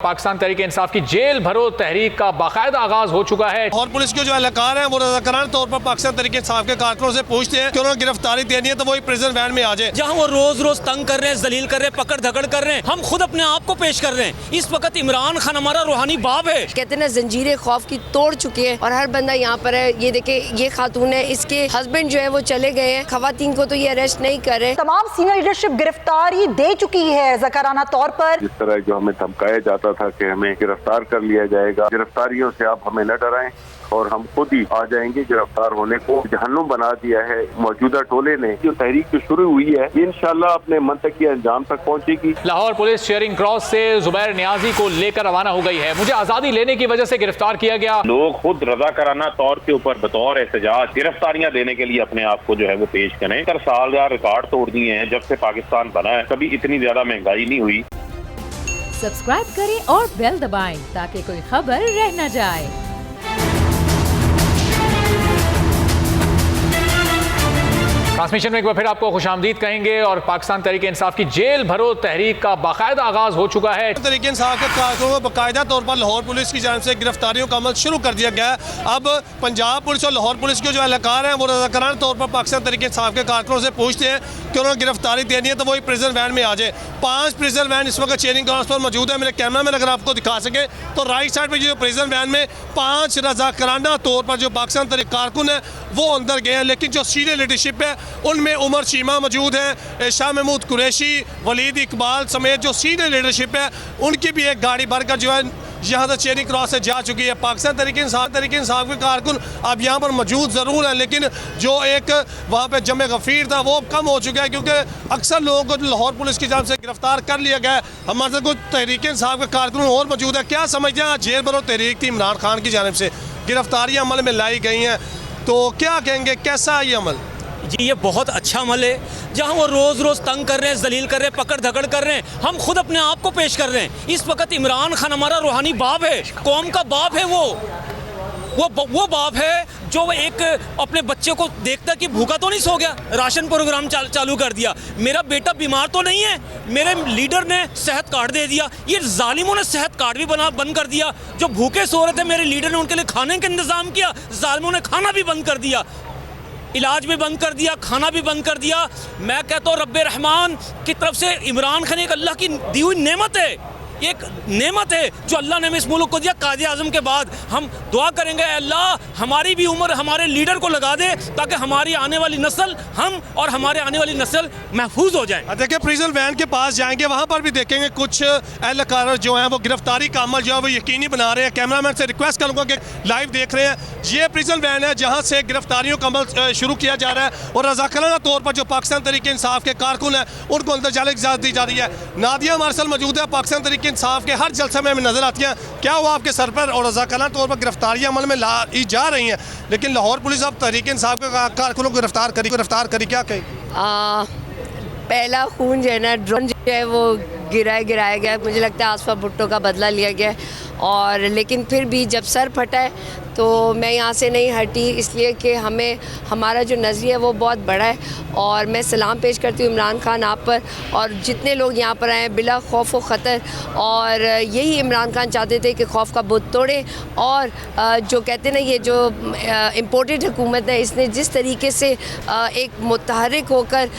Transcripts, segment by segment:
पाकिस्तान तहरीक इंसाफ की जेल भरो तहरीक का बाकायदा आगाज हो चुका है और पुलिस के जो एहलकार हैं वो रज़ाकाराना तौर पर पाकिस्तान तहरीक इंसाफ के कारकुनों से पूछते हैं कि उन्होंने गिरफ्तारी देनी है तो वही प्रिजन वैन में आ जाए। जहाँ वो रोज रोज तंग कर रहे हैं, जलील कर रहे हैं, पकड़ धकड़ कर रहे हैं, हम खुद अपने आप को पेश कर रहे हैं। इस वक्त इमरान खान हमारा रूहानी बाप है। कहते हैं ना, जंजीरें खौफ की तोड़ चुके हैं और हर बंदा यहाँ पर है। ये देखे, ये खातून है, इसके हस्बैंड जो है वो चले गए हैं। खवातीन को तो ये अरेस्ट नहीं कर रहे। तमाम सीनियर लीडरशिप गिरफ्तारी दे चुकी है रज़ाकाराना तौर पर। जिस तरह जो हमें धमकाया जाता था कि हमें गिरफ्तार कर लिया जाएगा, गिरफ्तारियों से आप हमें न डराएं और हम खुद ही आ जाएंगे। गिरफ्तार होने को जहन्नुम बना दिया है मौजूदा टोले ने। जो तहरीक जो शुरू हुई है इंशाल्लाह अपने मंतकी अंजाम तक पहुंचेगी। लाहौर पुलिस शेयरिंग क्रॉस से जुबैर नियाजी को लेकर रवाना हो गई है। मुझे आजादी लेने की वजह से गिरफ्तार किया गया। लोग खुद रज़ाकाराना तौर के ऊपर बतौर एहतजाज गिरफ्तारियां देने के लिए अपने आप को जो है वो पेश करें। 70 साल का रिकॉर्ड तोड़ दिए हैं जब से पाकिस्तान बना है। कभी इतनी ज्यादा महंगाई नहीं हुई। सब्सक्राइब करें और बेल दबाएं ताकि कोई खबर रह न जाए। ट्रांसमिशन में एक बार फिर आपको खुशामदीद कहेंगे और पाकिस्तान तहरीक इंसाफ की जेल भरो तहरीक का बाकायदा आगाज हो चुका है। तहरीक इंसाफ के कारकुनों को बाकायदा तौर पर लाहौर पुलिस की जानिब से गिरफ्तारियों का अमल शुरू कर दिया गया है। अब पंजाब पुलिस और लाहौर पुलिस के जो एहलकार हैं वो रज़ाकाराना तौर पर पाकिस्तान तहरीक इंसाफ के कारकुनों से पूछते हैं कि उन्होंने गिरफ्तारी देनी है तो वही प्रिजन वैन में आ जाए। 5 प्रिजन वैन इस वक्त चेयरिंग क्रॉस पर मौजूद है। मेरे कैमरा मैन अगर आपको दिखा सके तो राइट साइड पर जो प्रिजन वैन में 5 रज़ाकाराना तौर पर जो पाकिस्तान तहरीक कारकुन है वो अंदर गए हैं। लेकिन जो सीनियर लीडरशिप है उनमें उमर चीमा मौजूद है, शाह महमूद कुरैशी, वलीद इकबाल समेत जो सीनियर लीडरशिप है उनकी भी एक गाड़ी भरकर जो है यहाँ से चेयरिंग क्रॉस से जा चुकी है। पाकिस्तान तहरीक इंसाफ के कारकुन अब यहाँ पर मौजूद ज़रूर हैं लेकिन जो एक वहाँ पे जमे गफीर था वो कम हो चुका है क्योंकि अक्सर लोगों को लाहौर पुलिस की जानिब से गिरफ्तार कर लिया गया है। हमारे साथ कुछ तहरीक इंसाफ के कारकुन और मौजूद है। क्या समझते हैं, जेल भरो तहरीक थी इमरान खान की जानिब से, गिरफ्तारियाँ अमल में लाई गई हैं, तो क्या कहेंगे, कैसा ये अमल? जी ये बहुत अच्छा अमल है। जहाँ वो रोज रोज तंग कर रहे हैं, जलील कर रहे हैं, पकड़ धकड़ कर रहे हैं, हम खुद अपने आप को पेश कर रहे हैं। इस वक्त इमरान खान हमारा रूहानी बाप है, कौम का बाप है। वो बाप है जो एक अपने बच्चे को देखता कि भूखा तो नहीं सो गया, राशन प्रोग्राम चालू कर दिया। मेरा बेटा बीमार तो नहीं है, मेरे लीडर ने सेहत कार्ड दे दिया। ये जालिमों ने सेहत कार्ड भी बंद कर दिया। जो भूखे सो रहे थे मेरे लीडर ने उनके लिए खाने का इंतजाम किया, जालिमों ने खाना भी बंद कर दिया, इलाज भी बंद कर दिया, खाना भी बंद कर दिया। मैं कहता हूँ रब्बे रहमान की तरफ से इमरान खान एक अल्लाह की दी हुई नेमत है, एक नेमत है जो अल्लाह ने इस मुल्क को दिया। कायदे आज़म के बाद हम दुआ करेंगे अल्लाह हमारी भी उम्र हमारे लीडर को लगा दे ताकि हमारी आने वाली नस्ल, हम और हमारे आने वाली नस्ल महफूज हो जाए। देखिए प्रिजन वैन के पास जाएंगे, वहाँ पर भी देखेंगे कुछ एहलकार जो हैं वो गिरफ्तारी का अमल जो है वो यकीनी बना रहे हैं। कैमरामैन से रिक्वेस्ट करूँगा कि लाइव देख रहे हैं, ये प्रिजन वैन है जहाँ से गिरफ्तारियों का अमल शुरू किया जा रहा है और रज़ाकाराना तौर पर जो पाकिस्तान तहरीक इंसाफ के कारकुन हैं उनको अंदर जाने की इजाज़त दी जा रही है। नादिया हमारे साथ मौजूद है, पाकिस्तान तहरीक इंसाफ के हर जलसे में हमें नजर आती हैं। क्या हुआ आपके सर पर? और रज़ाकाराना तौर पर गिरफ्तारियां अमल में लाई जा रही हैं लेकिन लाहौर पुलिस अब तहरीक इंसाफ के कारकुनों को गिरफ्तार करी, क्या कही? पहला खून जो है ना, ड्रोन जो है वो गिराया गया। मुझे लगता है आसफा भुट्टो का बदला लिया गया और लेकिन फिर भी जब सर फटा है तो मैं यहाँ से नहीं हटी, इसलिए कि हमारा जो नज़रिया है वो बहुत बड़ा है। और मैं सलाम पेश करती हूँ इमरान खान आप पर और जितने लोग यहाँ पर आए हैं बिला खौफ व ख़तर। और यही इमरान खान चाहते थे कि खौफ का बुत तोड़े और जो कहते ना, ये जो इम्पोर्टेड हुकूमत है इसने जिस तरीके से एक मुतहरिक होकर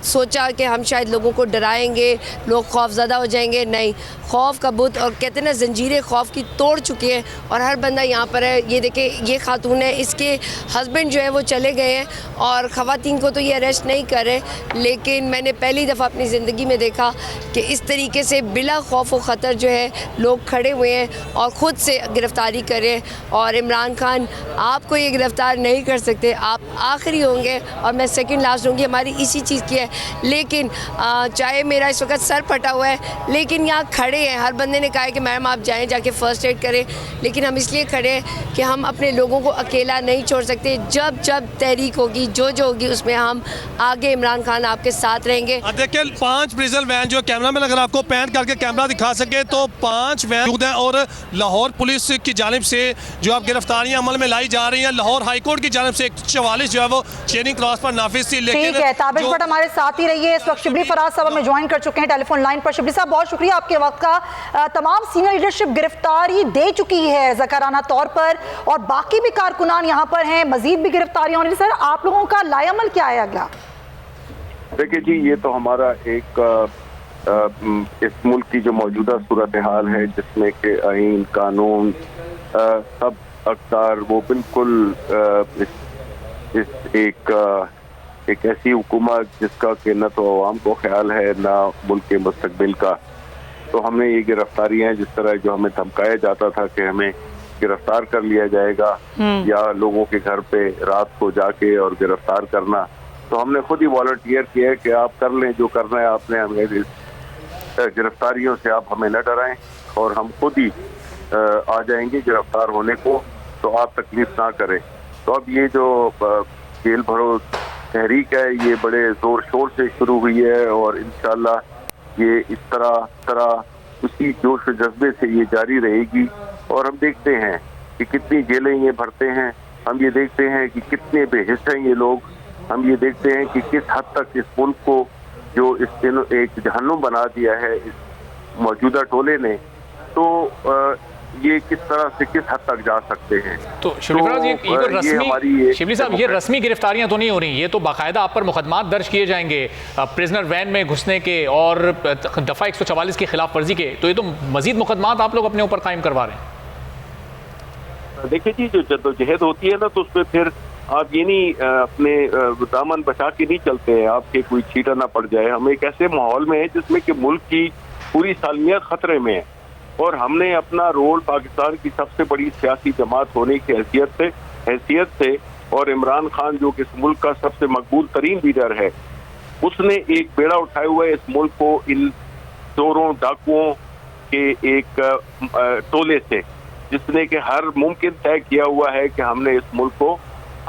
सोचा कि हम शायद लोगों को डराएंगे, लोग खौफज़दा हो जाएंगे, नहीं, खौफ का बुत और कहते ना जंजीरें खौफ की तोड़ चुके हैं और हर बंदा यहाँ पर है। ये देखे, ये खातून है, इसके हस्बैंड जो है वो चले गए हैं और ख़वातीन को तो ये अरेस्ट नहीं कर रहे। लेकिन मैंने पहली दफ़ा अपनी ज़िंदगी में देखा कि इस तरीके से बिला खौफ व ख़तर जो है लोग खड़े हुए हैं और ख़ुद से गिरफ़्तारी करें। और इमरान खान आपको ये गिरफ़्तार नहीं कर सकते, आप आखिरी होंगे और मैं सेकंड लास्ट होंगी, हमारी इसी चीज़ की है। लेकिन चाहे मेरा इस वक्त सर फटा हुआ है लेकिन यहाँ खड़े हैं, हर बंदे ने कहा है कि मैम आप जाएँ जाके फ़र्स्ट एड करें, लेकिन हम इसलिए खड़े हैं कि हम अपने लोगों को अकेला नहीं छोड़ सकते। जब जब तहरीक होगी, जो होगी, उसमें हम आगे इमरान खान आपके साथ रहेंगे। देखिए 5 प्रिजन वैन जो कैमरा मैन अगर आपको पैन करके कैमरा दिखा सके तो 5 वैन मौजूद हैं और लाहौर पुलिस की जानिब से जो आप गिरफ्तारियां अमल में लाई जा रही हैं। लाहौर हाई कोर्ट की जानिब से 44 जो है वो चेनिंग क्रॉस पर नाफिज थी। लेकिन ठीक है, ताबिश भट्ट हमारे साथ ही रहिए। इस वक्त शिबली फराज साहब हमें ज्वाइन कर चुके हैं टेलीफोन लाइन पर। शिबली साहब, बहुत शुक्रिया आपके वक्त का। तमाम सीनियर लीडरशिप गिरफ्तारी दे चुकी है ज़काराना तौर पर और बाकी भी कारकुनान यहाँ पर हैं, मजीद भी गिरफ्तारियां होनी। सर, आप लोगों का लायामल क्या है अगला? देखिए जी, ये तो हमारा एक इस मुल्क की जो मौजूदा सूरत हाल है, जिसमें कि आईन, कानून, सब अख्तार वो बिल्कुल इस एक ऐसी हुकूमत जिसका कि न तो अवाम को ख्याल है ना मुल्क के मुस्तकबिल का। तो हमने ये गिरफ्तारियां जिस तरह जो हमें धमकाया जाता था कि हमें गिरफ्तार कर लिया जाएगा या लोगों के घर पे रात को जाके और गिरफ्तार करना, तो हमने खुद ही वॉलंटियर किया है कि आप कर लें जो करना है आपने, हमें गिरफ्तारियों से आप हमें न डराएं और हम खुद ही आ जाएंगे गिरफ्तार होने को, तो आप तकलीफ ना करें। तो अब ये जो जेल भरो तहरीक है, ये बड़े जोर शोर से शुरू हुई है और इंशाल्लाह ये इस तरह उसी जोश और जज्बे से ये जारी रहेगी। और हम देखते हैं कि कितनी जेलें ये भरते हैं, हम ये देखते हैं कि कितने बेहिस हैं ये लोग, हम ये देखते हैं कि किस हद तक इस मुल्क को जो इस दिन एक जहन्नुम बना दिया है इस मौजूदा टोले ने, तो ये किस तरह से किस हद तक जा सकते हैं। तो शिबली फराज, ये रस्मी, शिबली साहब, ये रस्मी गिरफ्तारियां तो नहीं हो रही, ये तो बाकायदा आप पर मुकदमात दर्ज किए जाएंगे प्रिजनर वैन में घुसने के और दफ़ा 144 की खिलाफ वर्जी के, तो ये तो मजीद मुकदमात आप लोग अपने ऊपर कायम करवा रहे हैं। देखिए जी, जो जद्दोजहद होती है ना, तो उसमें फिर आप ये नहीं अपने दामन बचा के नहीं चलते हैं, आपके कोई छीटा ना पड़ जाए। हम एक ऐसे माहौल में है जिसमें कि मुल्क की पूरी सालमियत खतरे में है और हमने अपना रोल पाकिस्तान की सबसे बड़ी सियासी जमात होने की हैसियत से और इमरान खान जो कि इस मुल्क का सबसे मकबूल तरीन लीडर है, उसने एक बेड़ा उठाया हुआ है इस मुल्क को इन चोरों डाकुओं के एक टोले से, जिसने कि हर मुमकिन तय किया हुआ है कि हमने इस मुल्क को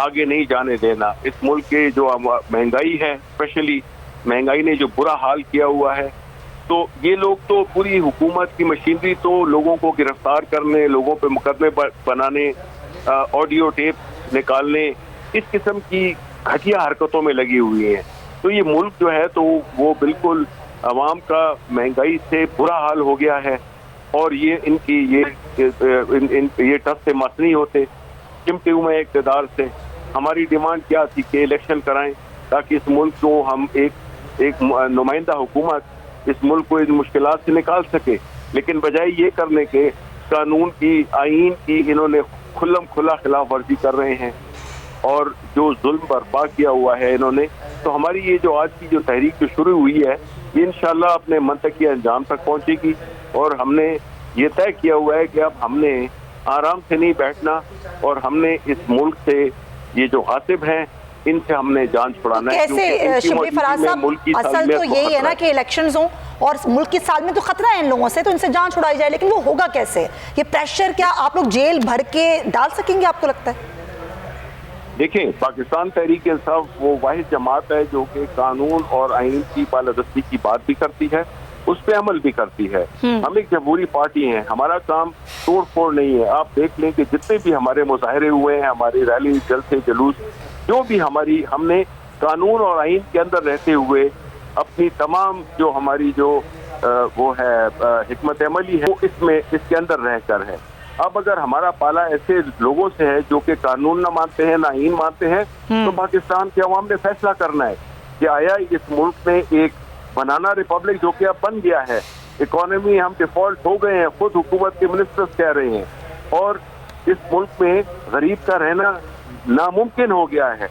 आगे नहीं जाने देना। इस मुल्क के जो महंगाई है, स्पेशली महंगाई ने जो बुरा हाल किया हुआ है, तो ये लोग तो पूरी हुकूमत की मशीनरी तो लोगों को गिरफ्तार करने, लोगों पे मुकदमे बनाने, ऑडियो टेप निकालने, इस किस्म की घटिया हरकतों में लगी हुई है। तो ये मुल्क जो है तो वो बिल्कुल अवाम का महंगाई से बुरा हाल हो गया है और ये इनकी ये टस से मस नहीं होते, चिमटे हुए इक़्तिदार से। हमारी डिमांड क्या थी कि इलेक्शन कराएं ताकि इस मुल्क को हम एक नुमाइंदा हुकूमत इस मुल्क को इन मुश्किलात से निकाल सके, लेकिन बजाय ये करने के कानून की, आईन की इन्होंने खुल्लम खुला खिलाफ वर्जी कर रहे हैं और जो जुल्म बर्पा किया हुआ है इन्होंने। तो हमारी ये जो आज की जो तहरीक जो शुरू हुई है, ये इंशाल्लाह अपने मंतकी अंजाम तक पहुंचेगी और हमने ये तय किया हुआ है कि अब हमने आराम से नहीं बैठना और हमने इस मुल्क से ये जो गासिब हैं इनसे हमने जान छुड़ाना है। कैसे शिबली फराज साहब, असल तो यही है ना कि इलेक्शंस हों और मुल्क की साल में तो खतरा है इन लोगों से, तो इनसे जान छुड़ाई जाए, लेकिन वो होगा कैसे? ये प्रेशर क्या आप लोग जेल भर के डाल सकेंगे, आपको लगता है? देखिए, पाकिस्तान तहरीक इंसाफ वो वाहिद जमात है जो कि कानून और आईन की बालादस्ती की बात भी करती है, उस पर अमल भी करती है। हम एक जमहूरी पार्टी हैं, हमारा काम तोड़ फोड़ नहीं है। आप देख लें कि जितने भी हमारे मुजाहरे हुए हैं, हमारी रैली, जलसे, जुलूस, जो भी हमने कानून और आईन के अंदर रहते हुए अपनी तमाम जो हमारी जो वो है हिकमत अमली है, वो इसके अंदर रहकर है। अब अगर हमारा पाला ऐसे लोगों से है जो कि कानून ना मानते हैं, ना आईन मानते हैं, तो पाकिस्तान के अवाम ने फैसला करना है कि आया इस मुल्क में एक बनाना रिपब्लिक जो कि अब बन गया है, इकोनॉमी हम डिफॉल्ट हो गए हैं, खुद हुकूमत के मिनिस्टर्स कह रहे हैं, और इस मुल्क में गरीब का रहना नामुमकिन हो गया है।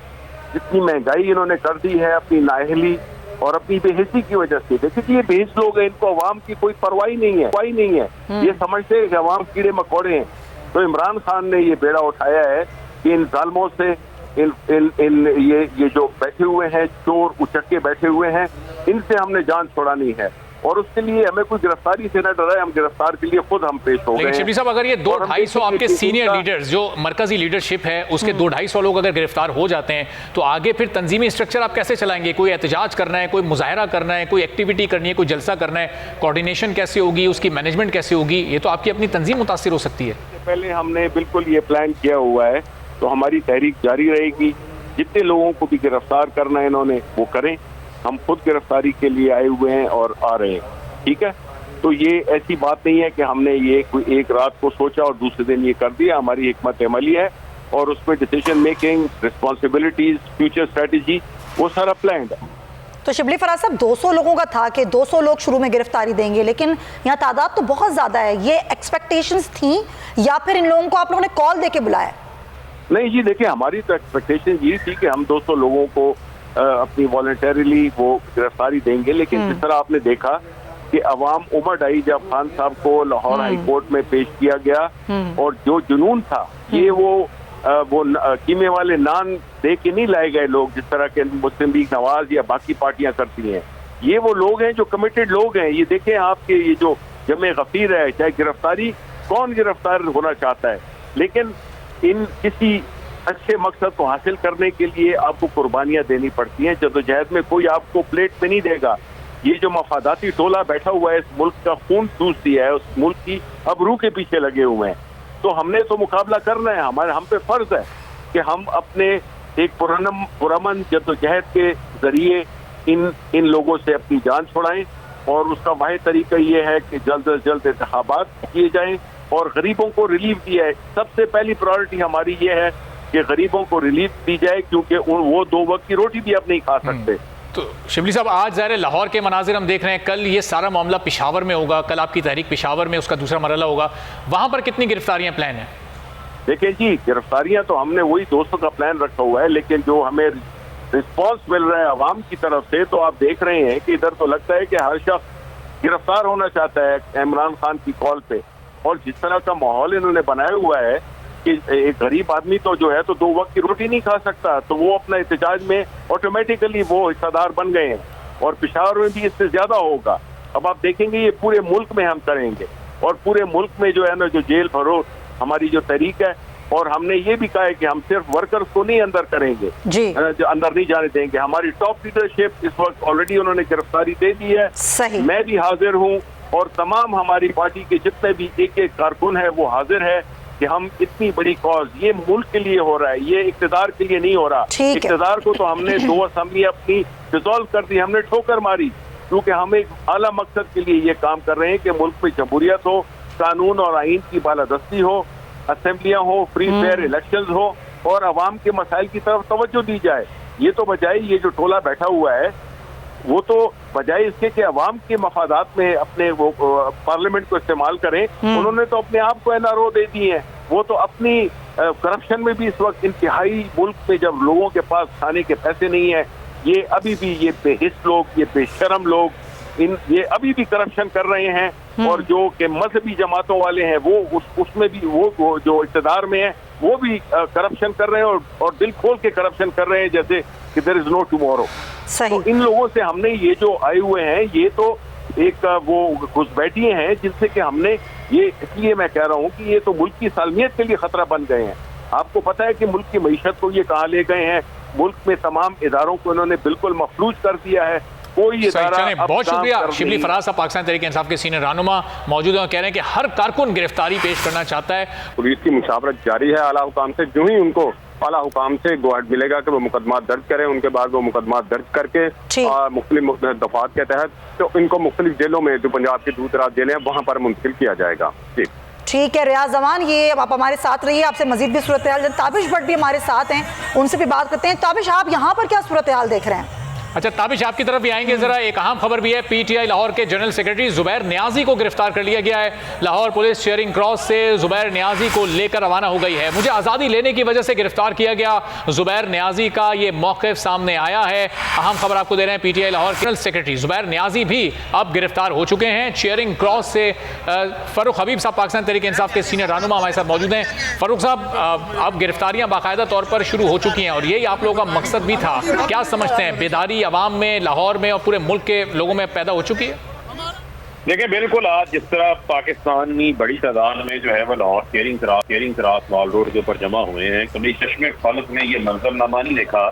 जितनी महंगाई इन्होंने कर दी है अपनी नाअहली और अपनी बेहिसी की वजह से। देखिए ये बेहिस लोग हैं, इनको अवाम की कोई परवाह नहीं है, ये समझते हैं कि अवाम कीड़े मकोड़े हैं। तो इमरान खान ने ये बेड़ा उठाया है कि इन जालिमों से ये जो बैठे हुए हैं, चोर उचक्के बैठे हुए हैं, इनसे हमने जान छुड़ानी है। और उसके लिए हमें कोई गिरफ्तारी से न डरा है, हम गिरफ्तार के लिए खुद हम पेश हो गए। लेकिन शिबली साहब, अगर ये 200-250 आपके सीनियर लीडर्स जो मरकजी लीडरशिप है उसके 200-250 लोग अगर गिरफ्तार हो जाते हैं तो आगे फिर तंजीमी स्ट्रक्चर आप कैसे चलाएंगे? कोई एहतजाज करना है, कोई मुजाहरा करना है, कोई एक्टिविटी करनी है, कोई जलसा करना है, कोऑर्डिनेशन कैसे होगी, उसकी मैनेजमेंट कैसे होगी? ये तो आपकी अपनी तंजीम मुतासिर हो सकती है। पहले हमने बिल्कुल ये प्लान किया हुआ है, तो हमारी तहरीक जारी रहेगी। जितने लोगों को भी गिरफ्तार करना है इन्होंने वो करें, हम खुद गिरफ्तारी के लिए आए हुए हैं और आ रहे हैं, ठीक है। तो ये ऐसी बात नहीं है कि हमने ये कोई एक रात को सोचा और दूसरे दिन ये कर दिया। हमारी हिकमत अमली है और उसमें decision making, responsibilities, future strategy, वो सारा प्लान है। तो शिबली फराज साहब, 200 लोगों का था कि 200 लोग शुरू में गिरफ्तारी देंगे, लेकिन यहाँ तादाद तो बहुत ज्यादा है। ये एक्सपेक्टेशंस थी या फिर इन लोगों को आप लोगों ने कॉल देके बुलाया? नहीं जी, देखिए हमारी तो एक्सपेक्टेशन ये थी कि हम 200 लोगों को अपनी वॉलंटरीली वो गिरफ्तारी देंगे, लेकिन जिस तरह आपने देखा कि अवाम उमड़ आई जब खान साहब को लाहौर हाई कोर्ट में पेश किया गया, और जो जुनून था ये वो कीमे वाले नान दे के नहीं लाए गए लोग जिस तरह के मुस्लिम लीग नवाज या बाकी पार्टियां करती हैं। ये वो लोग हैं जो कमिटेड लोग हैं। ये देखें आपके ये जो जमे गफीर है, चाहे गिरफ्तारी, कौन गिरफ्तार होना चाहता है, लेकिन इन किसी अच्छे मकसद को हासिल करने के लिए आपको कुर्बानियां देनी पड़ती हैं। जद्दोजहद में कोई आपको प्लेट पे नहीं देगा। ये जो मफादाती टोला बैठा हुआ है, इस मुल्क का खून चूस दिया है, उस मुल्क की अबरू के पीछे लगे हुए हैं। तो हमने तो मुकाबला करना है, हम पे फर्ज है कि हम अपने एक पुरअमन जद्दोजहद के जरिए इन लोगों से अपनी जान छुड़ाएं, और उसका वाहिद तरीका ये है कि जल्द से जल्द इंतखाबात किए जाएं और गरीबों को रिलीफ दिया है। सबसे पहली प्रायोरिटी हमारी ये है कि गरीबों को रिलीफ दी जाए, क्योंकि वो 2 वक्त की रोटी भी अब नहीं खा सकते। तो शिबली साहब, आज ज़ाहिर लाहौर के मनाजिर हम देख रहे हैं, कल ये सारा मामला पेशावर में होगा, कल आपकी तहरीक पेशावर में उसका दूसरा मरहला होगा, वहाँ पर कितनी गिरफ्तारियाँ प्लान है? देखिए जी, गिरफ्तारियाँ तो हमने वही 200 का प्लान रखा हुआ है, लेकिन जो हमें रिस्पॉन्स मिल रहा है अवाम की तरफ से, तो आप देख रहे हैं कि इधर तो लगता है कि हर शख्स गिरफ्तार होना चाहता है इमरान खान की कॉल पे। और जिस तरह का माहौल इन्होंने बनाया हुआ है कि एक गरीब आदमी तो जो है तो 2 वक्त की रोटी नहीं खा सकता, तो वो अपना एहतजाज में ऑटोमेटिकली वो हिस्सेदार बन गए हैं, और पेशावर में भी इससे ज्यादा होगा। अब आप देखेंगे ये पूरे मुल्क में हम करेंगे, और पूरे मुल्क में जो है ना, जो जेल भरो हमारी जो तरीका है, और हमने ये भी कहा है कि हम सिर्फ वर्कर्स को नहीं अंदर करेंगे जी, जो अंदर नहीं जाने देंगे। हमारी टॉप लीडरशिप इस वक्त ऑलरेडी उन्होंने गिरफ्तारी दे दी है। सही। मैं भी हाजिर हूँ, और तमाम हमारी पार्टी के जितने भी एक कारकुन है वो हाजिर है कि हम इतनी बड़ी कॉज, ये मुल्क के लिए हो रहा है, ये इक़्तिदार के लिए नहीं हो रहा। इक़्तिदार को तो हमने 2 असेंबली अपनी डिसॉल्व कर दी, हमने ठोकर मारी, क्योंकि हम एक आला मकसद के लिए ये काम कर रहे हैं कि मुल्क में जमहूरियत हो, कानून और आइन की बालादस्ती हो, असेंबलियां हो, फ्री फेयर इलेक्शंस हो, और अवाम के मसाइल की तरफ तवज्जो दी जाए। ये तो बजाय ये जो टोला बैठा हुआ है, वो तो बजाय इसके कि अवाम के मफादात में अपने वो पार्लियामेंट को इस्तेमाल करें, उन्होंने तो अपने आप को एनआरओ दे दी है। वो तो अपनी करप्शन में भी इस वक्त इंतहाई, मुल्क में जब लोगों के पास खाने के पैसे नहीं है, ये अभी भी ये बेहिस लोग, ये बेशरम लोग, ये अभी भी करप्शन कर रहे हैं। और जो कि मजहबी जमातों वाले हैं वो उसमें भी वो जो इक़्तिदार में है वो भी करप्शन कर रहे हैं, और दिल खोल के करप्शन कर रहे हैं, जैसे कि देयर इज नो टुमारो। तो इन लोगों से हमने ये जो आए हुए हैं, ये तो एक वो घुसपैठिए हैं जिनसे कि हमने ये, इसलिए मैं कह रहा हूँ कि ये तो मुल्क की सालमियत के लिए खतरा बन गए हैं। आपको पता है कि मुल्क की मईशत को ये कहाँ ले गए हैं, मुल्क में तमाम इदारों को इन्होंने बिल्कुल मफलूज कर दिया है। कोई इदारा बहुत शुक्रिया शिबली फराज साहब, पाकिस्तान तहरीक इंसाफ के सीनियर रहनुमा मौजूद हैं, कह रहे हैं कि हर कारकुन गिरफ्तारी पेश करना चाहता है। पुलिस की मुशावरत जारी है आला हुकाम से, जो ही उनको आला हुकाम से गोहट मिलेगा कि वो मुकदमा दर्ज करें, उनके बाद वो मुकदमा दर्ज करके मुख्तलिफ दफात के तहत तो इनको मुख्तलिफ जेलों में, जो पंजाब की दूर दराज जेलें हैं, वहाँ पर मुंतकिल किया जाएगा। ठीक है रियाज जमान, ये आप हमारे साथ रहिए, आपसे मजीद भी सूरत हाल, ताबिश भट्ट भी हमारे साथ हैं, उनसे भी बात करते हैं। ताबिश, आप यहाँ पर क्या सूरत हाल देख रहे हैं? अच्छा ताबिश, आपकी तरफ भी आएंगे जरा। एक अहम खबर भी है, पीटीआई लाहौर के जनरल सेक्रेटरी जुबैर नियाजी को गिरफ्तार कर लिया गया है। लाहौर पुलिस चेयरिंग क्रॉस से जुबैर नियाजी को लेकर रवाना हो गई है। मुझे आज़ादी लेने की वजह से गिरफ्तार किया गया, जुबैर नियाजी का ये मौक़िफ़ सामने आया है। अहम खबर आपको दे रहे हैं, पीटीआई लाहौर जनरल सेक्रेटरी जुबैर नियाजी भी अब गिरफ्तार हो चुके हैं। चेयरिंग क्रॉस से फ़ारूक हबीब साहब, पाकिस्तान तहरीक इंसाफ के सीनियर रहनुमा, हमारे साथ मौजूद हैं। फ़ारूक साहब, अब गिरफ्तारियाँ बाकायदा तौर पर शुरू हो चुकी हैं, और यही आप लोगों का मकसद भी था। क्या समझते हैं, बेदारी आवाम में, लाहौर में और पूरे मुल्क के लोगों में पैदा हो चुकी है? देखिए बिल्कुल, आज जिस तरह पाकिस्तानी बड़ी तादाद में जो है वो Lahore sharing cross mall road के ऊपर जमा हुए हैं, कभी चश्मे फलक में ये मंजरनामा नहीं देखा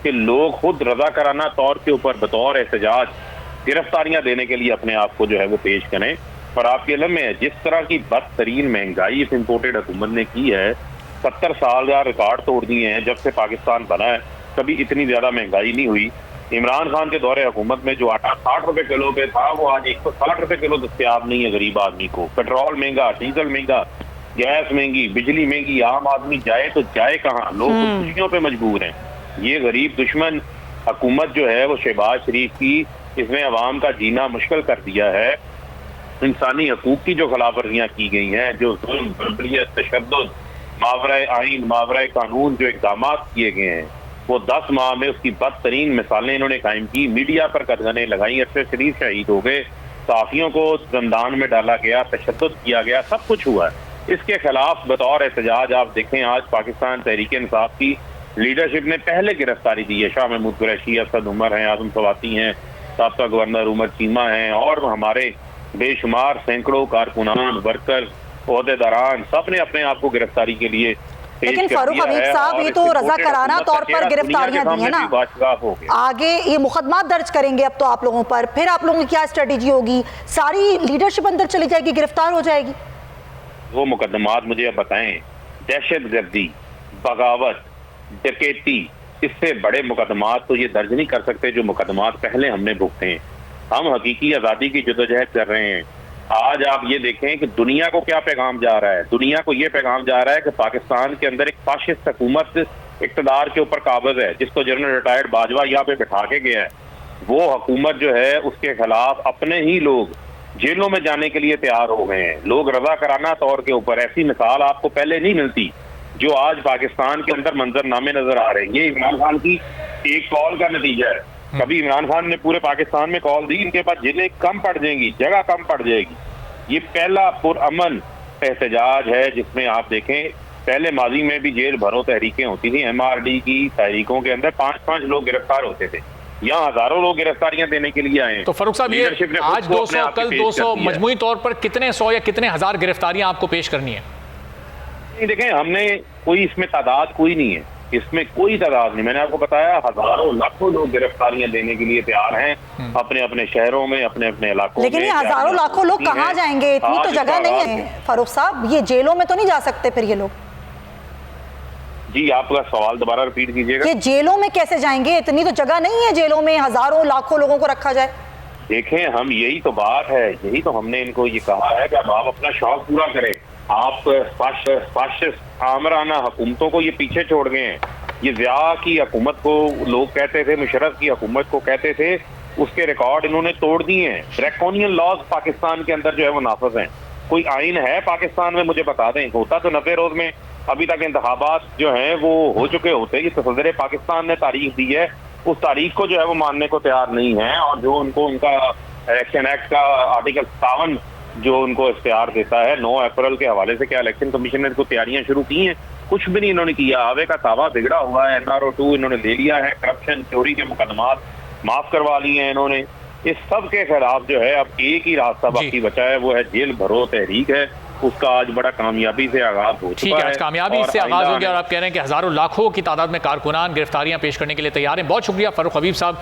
कि लोग खुद रजाकाराना तौर के ऊपर बतौर एहतजाज गिरफ्तारियां देने के लिए अपने आप को जो है वो पेश करें। और आपके इल्म में जिस तरह की बदतरीन महंगाई इस इम्पोर्टेड हुकूमत ने की है, 70 साल का रिकॉर्ड तोड़ दिए हैं। जब से पाकिस्तान बना है कभी इतनी ज्यादा महंगाई नहीं हुई। इमरान खान के दौरे हुकूमत में जो आटा 60 रुपए किलो पे था वो आज 160 रुपए किलो दस्तयाब नहीं है गरीब आदमी को। पेट्रोल महंगा, डीजल महंगा, गैस महंगी, बिजली महंगी, आम आदमी जाए तो जाए कहाँ, लोग खुशियों पे मजबूर हैं। ये गरीब दुश्मन हुकूमत जो है वो शहबाज शरीफ की, इसने अवाम का जीना मुश्किल कर दिया है। इंसानी हकूक की जो खिलाफ वर्जियां की गई हैं, जो जुल्म, बर्बरियत, तशद्दुद, मावराए आइन, मावराए कानून जो इक़दाम किए गए हैं, वो 10 माह में उसकी बदतरीन मिसालें इन्होंने कायम की। मीडिया पर कदगने लगाई, अरशद शरीफ शहीद हो गए, सहाफ़ियों को जंदान में डाला गया, तशद्दुद किया गया, सब कुछ हुआ है। इसके खिलाफ बतौर एहतजाज आप देखें, आज पाकिस्तान तहरीक इंसाफ की लीडरशिप ने पहले गिरफ्तारी दी है। शाह महमूद कुरैशी, असद उमर हैं, आजम सवाती हैं, साबका गवर्नर उमर चीमा हैं, और हमारे बेशुमार सैकड़ों कारकुनान, वर्कर, ओहदेदारान, सब ने अपने आप को गिरफ्तारी के लिए। लेकिन फारूक हबीब साहब, ये तो रज़ाकाराना तौर पर गिरफ्तारियां दी है ना, आगे ये मुकदमा दर्ज करेंगे अब तो आप लोगों पर, फिर आप लोगों की क्या स्ट्रेटेजी होगी? सारी लीडरशिप अंदर चली जाएगी, गिरफ्तार हो जाएगी? वो मुकदमात मुझे अब बताएं, दहशतगर्दी, बगावत, डकैती, इससे बड़े मुकदमात तो ये दर्ज नहीं कर सकते जो मुकदमात पहले हमने भुगते हैं। हम हकीकी आज़ादी की जदोजहद कर रहे हैं। आज आप ये देखें कि दुनिया को क्या पैगाम जा रहा है। दुनिया को ये पैगाम जा रहा है कि पाकिस्तान के अंदर एक फाशिस्ट हुकूमत इक़्तिदार के ऊपर काबिज है, जिसको जनरल रिटायर्ड बाजवा यहाँ पे बिठा के गया है। वो हुकूमत जो है उसके खिलाफ अपने ही लोग जेलों में जाने के लिए तैयार हो गए हैं। लोग रज़ाकाराना तौर के ऊपर, ऐसी मिसाल आपको पहले नहीं मिलती जो आज पाकिस्तान के अंदर मंजरनामे नजर आ रहे हैं। ये इमरान खान की एक कॉल का नतीजा है। कभी इमरान खान ने पूरे पाकिस्तान में कॉल दी, इनके पास जेलें कम पड़ जाएंगी, जगह कम पड़ जाएगी। ये पहला पुरअमन एहतजाज है जिसमें आप देखें, पहले माजी में भी जेल भरो तहरीकें होती थी। MRD की तहरीकों के अंदर 5-5 लोग गिरफ्तार होते थे, यहाँ हजारों लोग गिरफ्तारियां देने के लिए आए। तो फारूक साहब, ये आज 200, कल 200, मजमूई तौर पर कितने 100 या कितने हजार गिरफ्तारियां आपको पेश करनी है? देखें, हमने कोई इसमें तादाद कोई नहीं है, इसमें कोई तादाद नहीं। मैंने आपको बताया हजारों लाखों लोग गिरफ्तारियां देने के लिए तैयार हैं अपने अपने शहरों में, अपने अपने इलाकों में। लेकिन ये हजारों लाखों लोग कहाँ जाएंगे? इतनी तो जगह नहीं है फारूक साहब, ये जेलों में तो नहीं जा सकते फिर ये लोग? जी, आपका सवाल दोबारा रिपीट कीजिएगा। ये जेलों में कैसे जाएंगे? इतनी तो जगह नहीं है जेलों में, हजारों लाखों लोगों को रखा जाए। देखें, हम यही तो बात है, यही तो हमने इनको ये कहा है कि अब आप अपना शौक पूरा करें। आप फाशिस्ट आमराना हुकूमतों को ये पीछे छोड़ गए हैं। ये ज़िया की हुकूमत को लोग कहते थे, मुशर्रफ की हुकूमत को कहते थे, उसके रिकॉर्ड इन्होंने तोड़ दिए हैं। ड्रैकोनियन लॉज पाकिस्तान के अंदर जो है वो नाफिज हैं। कोई आइन है पाकिस्तान में, मुझे बता दें। होता तो 90 रोज में, अभी तक इंतखाबात जो हैं वो हो चुके होते। ये सदर पाकिस्तान ने तारीख दी है, उस तारीख को जो है वो मानने को तैयार नहीं है। और जो उनको उनका इलेक्शन एक्ट का आर्टिकल 57 जो उनको इख्तियार देता है 9 अप्रैल के हवाले से, क्या इलेक्शन कमीशन ने इसको तैयारियां शुरू की हैं? कुछ भी नहीं इन्होंने किया। आवे का तावा बिगड़ा हुआ है। NRO 2 इन्होंने ले लिया है, करप्शन, चोरी के मुकदमात माफ करवा लिए हैं इन्होंने। इस सब के खिलाफ जो है अब एक ही रास्ता बाकी बचा है, वो है जेल भरो तहरीक है। उसका आज बड़ा कामयाबी से आगाज हो चुका है। आज कामयाबी से आगाज हो गया और आप कह रहे हैं कि हजारों लाखों की तादाद में कारकुनान गिरफ्तारियां पेश करने के लिए तैयार हैं। बहुत शुक्रिया फारूक हबीब साहब।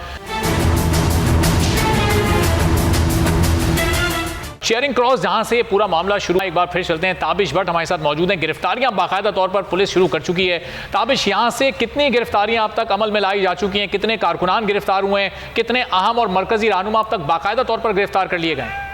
शेयरिंग क्रॉस जहां से पूरा मामला शुरू, एक बार फिर चलते हैं। ताबिश भट्ट हमारे साथ मौजूद हैं। गिरफ्तारियां बाकायदा तौर पर पुलिस शुरू कर चुकी है। ताबिश, यहां से कितनी गिरफ्तारियां अब तक अमल में लाई जा चुकी हैं? कितने कारकुनान गिरफ्तार हुए हैं? कितने अहम और मरकजी रहनुमा अब तक बाकायदा तौर पर गिरफ्तार कर लिए गए?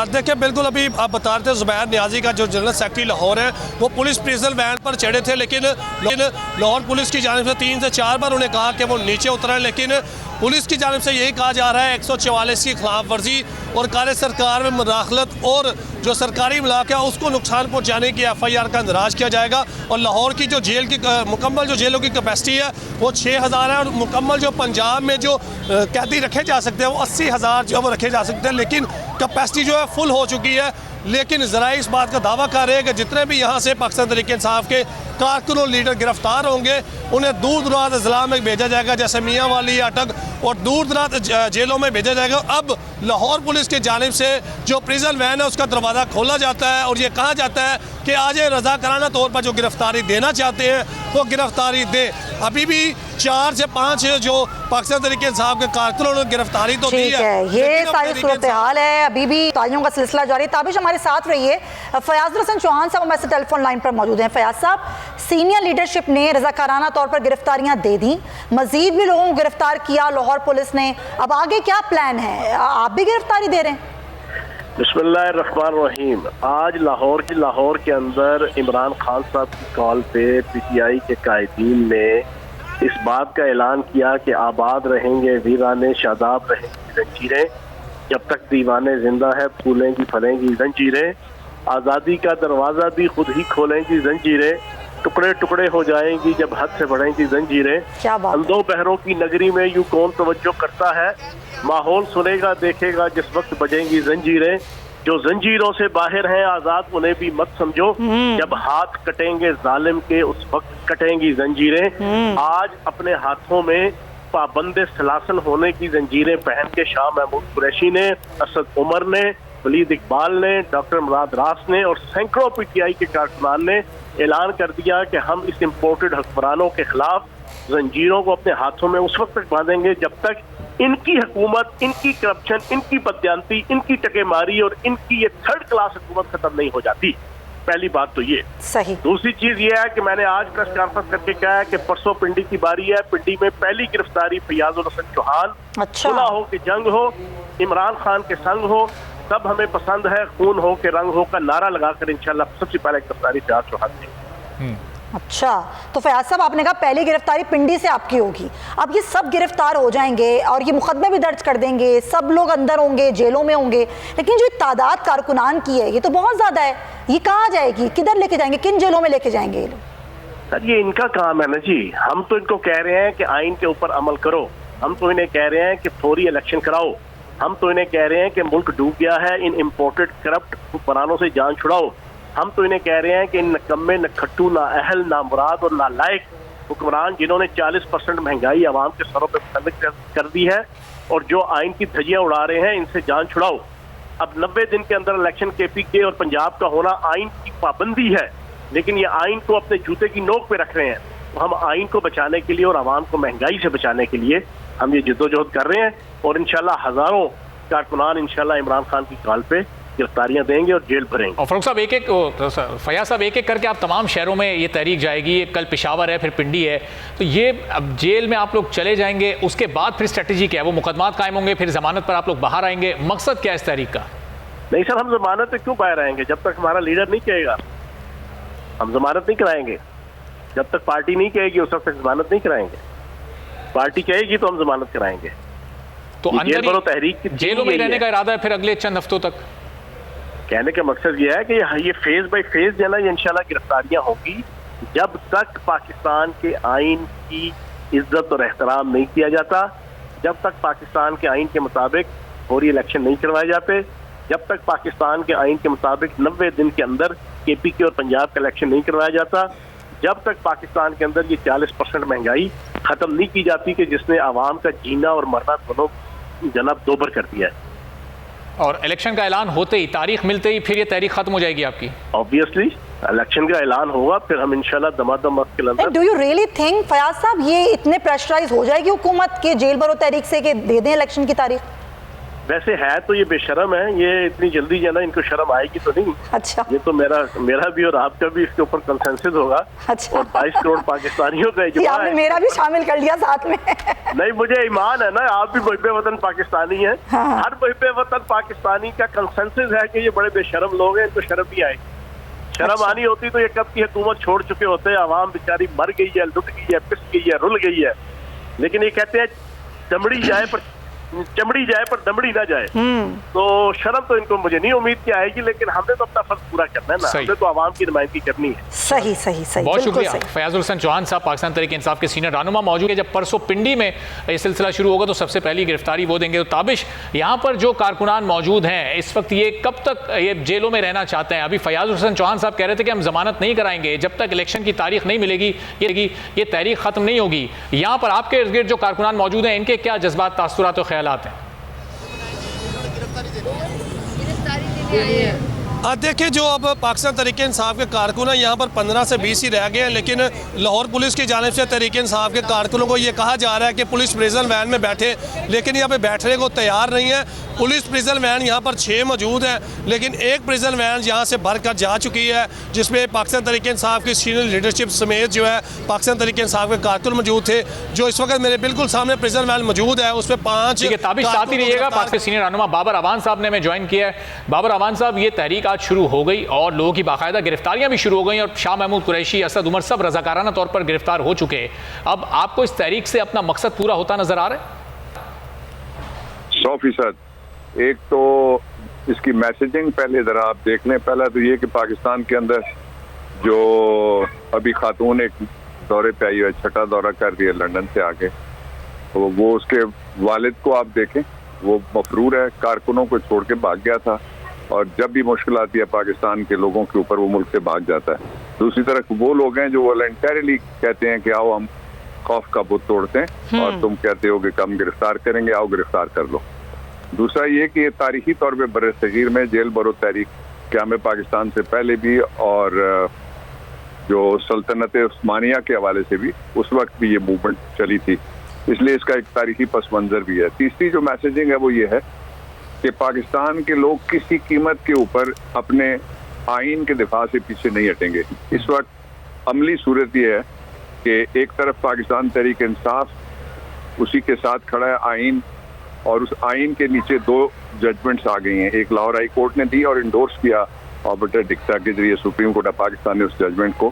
देखिए, बिल्कुल अभी आप बता रहे थे, ज़ुबैर नियाज़ी का जो जनरल सेक्रेटरी लाहौर है वो पुलिस प्रिजन वैन पर चढ़े थे, लेकिन लाहौर पुलिस की जानिब से 3 से 4 बार उन्हें कहा कि वो नीचे उतरें, लेकिन पुलिस की जानिब से यही कहा जा रहा है 144 की खिलाफ वर्जी और कार्य सरकार में मुदाखलत और जो सरकारी इलाका है उसको नुकसान पहुँचाने की FIR का इंदराज किया जाएगा। और लाहौर की जो जेल की मुकम्मल जो जेलों की कैपेसिटी है वो 6000 है, और मुकम्मल जो पंजाब में जो कैदी रखे जा सकते हैं वो 80,000 जो वो रखे जा सकते हैं, लेकिन कैपेसिटी जो है फुल हो चुकी है। लेकिन ज़रा इस बात का दावा कर रहे हैं कि जितने भी यहाँ से पाकिस्तान तहरीक इंसाफ के कारकुन लीडर गिरफ्तार होंगे उन्हें दूर दराज अजला में भेजा जाएगा, जैसे मियाँ वाली, अटक और दूर दराज जेलों में भेजा जाएगा। अब लाहौर पुलिस की जानिब से जो प्रिजन वैन है उसका दरवाज़ा खोला जाता है और ये कहा जाता है कि आज रज़ाकाराना तौर पर जो गिरफ्तारी देना चाहते हैं वो गिरफ्तारी दे। अभी भी 4 से 5 जो पाकिस्तान तहरीक इंसाफ के कारकुनों ने गिरफ्तारी तो दी है। ये सारी सूरत हाल है, अभी भी तालियों का सिलसिला जारी है। ताबिश हमारे साथ रहिए। फयाज हसन चौहान साहब हमारे टेलीफोन लाइन पर मौजूद हैं। फयाज साहब, सीनियर लीडरशिप ने रज़ाकाराना तौर पर गिरफ्तारियां दे दी, मजीद भी लोगों को गिरफ्तार किया लाहौर पुलिस ने, अब आगे क्या प्लान है? आप भी गिरफ्तारी दे रहे हैं? बिस्मिल्लाहिर्रहमानिर्रहीम। आज लाहौर के अंदर इमरान खान साहब की कॉल पे PTI के कायदीन ने इस बात का ऐलान किया कि आबाद रहेंगे वीराने शादाब रहेंगी जंजीरें, जब तक दीवाने जिंदा है फूलेंगी फलेंगी जंजीरें, आज़ादी का दरवाज़ा भी खुद ही खोलेंगी जंजीरें, टुकड़े टुकड़े हो जाएंगी जब हद से बढ़ेंगी जंजीरें। अंधों बहरों की नगरी में यूं कौन तवज्जो करता है, माहौल सुनेगा देखेगा जिस वक्त बजेंगी जंजीरें, जो जंजीरों से बाहर हैं आजाद उन्हें भी मत समझो, जब हाथ कटेंगे जालिम के उस वक्त कटेंगी जंजीरें। आज अपने हाथों में पाबंदे सलासन होने की जंजीरें पहन के शाह महमूद कुरैशी ने, असद उमर ने, वलीद इकबाल ने, डॉक्टर मुराद रास ने और सैकड़ों PTI के कारकुनान ने ऐलान कर दिया कि हम इस इम्पोर्टेड हुक्मरानों के खिलाफ जंजीरों को अपने हाथों में उस वक्त तक बांधेंगे जब तक इनकी हुकूमत, इनकी करप्शन, इनकी बदयांती, इनकी टकेमारी और इनकी ये 3rd क्लास हुकूमत खत्म नहीं हो जाती। पहली बात तो ये सही। दूसरी चीज ये है कि मैंने आज प्रेस कॉन्फ्रेंस करके कहा है कि परसों पिंडी की बारी है। पिंडी में पहली गिरफ्तारी फयाज हसन चौहान, सुलह हो कि जंग हो, इमरान खान के संग हो, सब हमें पसंद है, खून हो के रंग हो का नारा लगाकर इंशाल्लाह सबसे पहले गिरफ्तारी फयाज चौहान की। अच्छा, तो फयाज साहब आपने कहा पहली गिरफ्तारी पिंडी से आपकी होगी, अब ये सब गिरफ्तार हो जाएंगे और ये मुकदमे भी दर्ज कर देंगे, सब लोग अंदर होंगे, जेलों में होंगे, लेकिन जो तादाद कारकुनान की है ये तो बहुत ज्यादा है, ये कहाँ जाएगी, किधर लेके जाएंगे, किन जेलों में लेके जाएंगे ये लोग? सर ये इनका काम है ना जी, हम तो इनको कह रहे हैं कि आइन के ऊपर अमल करो, हम तो इन्हें कह रहे हैं कि फौरी इलेक्शन कराओ, हम तो इन्हें कह रहे हैं कि मुल्क डूब गया है, इन इम्पोर्टेड करप्ट हुक्मरानों से जान छुड़ाओ, हम तो इन्हें कह रहे हैं कि इन नकम्मे, न खट्टू, ना अहल, ना मुराद और ना लायक हुक्मरान जिन्होंने 40% महंगाई आवाम के सरों पर मुतल्लिक कर दी है और जो आइन की धज्जियां उड़ा रहे हैं, इनसे जान छुड़ाओ। अब 90 दिन के अंदर इलेक्शन KPK और पंजाब का होना आइन की पाबंदी है, लेकिन ये आइन को अपने जूते की नोक पे रख रहे हैं। तो हम आइन को बचाने के लिए और आवाम को महंगाई से बचाने के लिए हम ये जद्दोजहद कर रहे हैं और इंशाल्लाह हजारों कारकुनान इंशाल्लाह इमरान खान की कॉल पे गिरफ्तारियां देंगे और जेल भरेंगे। और फारूक साहब फयाज साहब एक एक करके आप तमाम शहरों में ये तहरीक जाएगी, कल पेशावर है, फिर पिंडी है, तो ये अब जेल में आप लोग चले जाएंगे, उसके बाद फिर स्ट्रेटजी क्या है? वो मुकदमात कायम होंगे, फिर जमानत पर आप लोग बाहर आएंगे, मकसद क्या है इस तहरीक का? नहीं सर, हम जमानत पे क्यों बाहर आएंगे? जब तक हमारा लीडर नहीं कहेगा हम जमानत नहीं कराएंगे, जब तक पार्टी नहीं कहेगी उस वक्त तक जमानत नहीं कराएंगे, पार्टी कहेगी तो हम जमानत कराएंगे। तो अंदर तहरीक जेलों में रहने का इरादा है फिर अगले चंद हफ्तों तक? कहने का मकसद ये है कि ये फेज बाय फेज जो है ना, ये इंशाल्लाह गिरफ्तारियां होगी जब तक पाकिस्तान के आइन की इज्जत और एहतराम नहीं किया जाता, जब तक पाकिस्तान के आइन के मुताबिक फौरी इलेक्शन नहीं करवाए जाते, जब तक पाकिस्तान के आइन के मुताबिक 90 दिन के अंदर KPK और पंजाब का इलेक्शन नहीं करवाया जाता, जब तक पाकिस्तान के अंदर ये 40% महंगाई खत्म नहीं की जाती कि जिसने आवाम का जीना और मरना दोनों जनाब दोबर कर दिया है। और इलेक्शन का ऐलान होते ही, तारीख मिलते ही फिर ये तहरीक खत्म हो जाएगी आपकी? ऑब्वियसली इलेक्शन का ऐलान होगा, फिर हम इंशाल्लाह दमादम वक्त के अंदर। Do you really think Fayaz साहब ये इतने प्रेशराइज हो जाएगी हुकूमत के जेल भरो तहरीक से कि दे दें इलेक्शन की तारीख? वैसे है तो ये बेशरम है, ये इतनी जल्दी जो है ना इनको शर्म आएगी तो नहीं। अच्छा, ये तो मेरा भी और आपका भी इसके ऊपर कंसेंसस होगा। अच्छा, और 22 करोड़ पाकिस्तानियों का इजमा है। मेरा भी शामिल कर लिया साथ में। नहीं, मुझे ईमान है ना, आप भी मुहिब्बे वतन पाकिस्तानी हैं। हाँ। हर मुहिब्बे वतन पाकिस्तानी का कंसेंसस है कि ये बड़े बेशरम लोग हैं, इनको शर्म नहीं आएगी। शर्म अच्छा। आनी होती तो ये कब की हुकूमत छोड़ चुके होते हैं। आवाम बेचारी मर गई है, लुट गई है, पिस गई है, रुल गई है, लेकिन ये कहते हैं चमड़ी जाए पर चमड़ी जाए पर दमड़ी ना जाए। तो शर्म तो इनको मुझे नहीं उम्मीद की आएगी, लेकिन हमने तो अपना फर्ज पूरा करना है ना, हमने तो आवाम की नुमाइंदगी करनी है। सही सही सही, बहुत शुक्रिया। फयाजुल हसन चौहान साहब पाकिस्तान तहरीक इंसाफ के सीनियर रहनुमा मौजूद है। जब परसों पिंडी में ये सिलसिला शुरू होगा तो सबसे पहली गिरफ्तारी वो देंगे। तो ताबिश, यहाँ पर जो कारकुनान मौजूद हैं इस वक्त, ये कब तक ये जेलों में रहना चाहते हैं? अभी फयाजुल हसन चौहान साहब कह रहे थे कि हम जमानत नहीं कराएंगे जब तक इलेक्शन की तारीख नहीं मिलेगी, ये तहरीक खत्म नहीं होगी। यहाँ पर आपके इर्द गिर्द जो कारकुनान मौजूद हैं, इनके क्या जज्बात, तासुरात और ख्यालात हैं? देखिए, जो अब पाकिस्तान तहरीक इंसाफ के कारकुन हैं यहाँ पर 15 से 20 ही रह गए हैं, लेकिन लाहौर पुलिस की जानिब से तहरीक इंसाफ के कारकुनों को ये कहा जा रहा है कि पुलिस प्रिजन वैन में बैठे, लेकिन यहाँ पे बैठने को तैयार नहीं है। पुलिस प्रिजन वैन यहाँ पर 6 मौजूद हैं, लेकिन एक प्रिजन वैन यहाँ से भर कर जा चुकी है, जिसमें पाकिस्तान तहरीक इंसाफ की सीनियर लीडरशिप समेत जो है पाकिस्तान तहरीक इंसाफ के कारकुन मौजूद थे। जो इस वक्त मेरे बिल्कुल सामने प्रिजन वैन मौजूद है, उसमें 5 ताबिश साथ ही रहिएगा। पास के सीनियर रहनुमा बाबर अवान साहब ने हमें ज्वाइन किया है। बाबर अवान साहब, ये तहरीक आज शुरू हो गई और लोगों की बाकायदा गिरफ्तारियां भी शुरू हो गई और शाह महमूद कुरैशी, असद उमर सब रजाकाराना तौर पर गिरफ्तार हो चुके हैं। अब आपको इस तहरीक से अपना मकसद पूरा होता नजर आ रहा है? 100%। एक तो इसकी मैसेजिंग पहले जरा आप देख लें। पहला तो ये कि पाकिस्तान के अंदर जो अभी खातून एक दौरे पे आई है, 6ठा दौरा कर रही है लंदन से आके, तो वो उसके वालिद को आप देखें, वो मफरूर है, कारकुनों को छोड़ के भाग गया था और जब भी मुश्किल आती है पाकिस्तान के लोगों के ऊपर वो मुल्क से भाग जाता है। दूसरी तरफ वो लोग हैं जो वॉलंटरीली कहते हैं कि आओ हम खौफ का बुत तोड़ते हैं और तुम कहते हो कि कम गिरफ्तार करेंगे, आओ गिरफ्तार कर लो। दूसरा ये कि ये तारीखी तौर पे बरसगीर में जेल बरो तहरीक क़याम पाकिस्तान से पहले भी और जो सल्तनत उस्मानिया के हवाले से भी उस वक्त भी ये मूवमेंट चली थी, इसलिए इसका एक तारीखी पस मंजर भी है। तीसरी जो मैसेजिंग है वो ये है कि पाकिस्तान के लोग किसी कीमत के ऊपर अपने आइन के दिफा से पीछे नहीं हटेंगे। इस वक्त अमली सूरत ये है कि एक तरफ पाकिस्तान तहरीक इंसाफ उसी के साथ खड़ा है आइन, और उस आइन के नीचे 2 जजमेंट्स आ गई हैं। एक लाहौर हाई कोर्ट ने दी और इंडोर्स किया ऑर्बिटर डिक्सा के जरिए सुप्रीम कोर्ट ऑफ पाकिस्तान ने उस जजमेंट को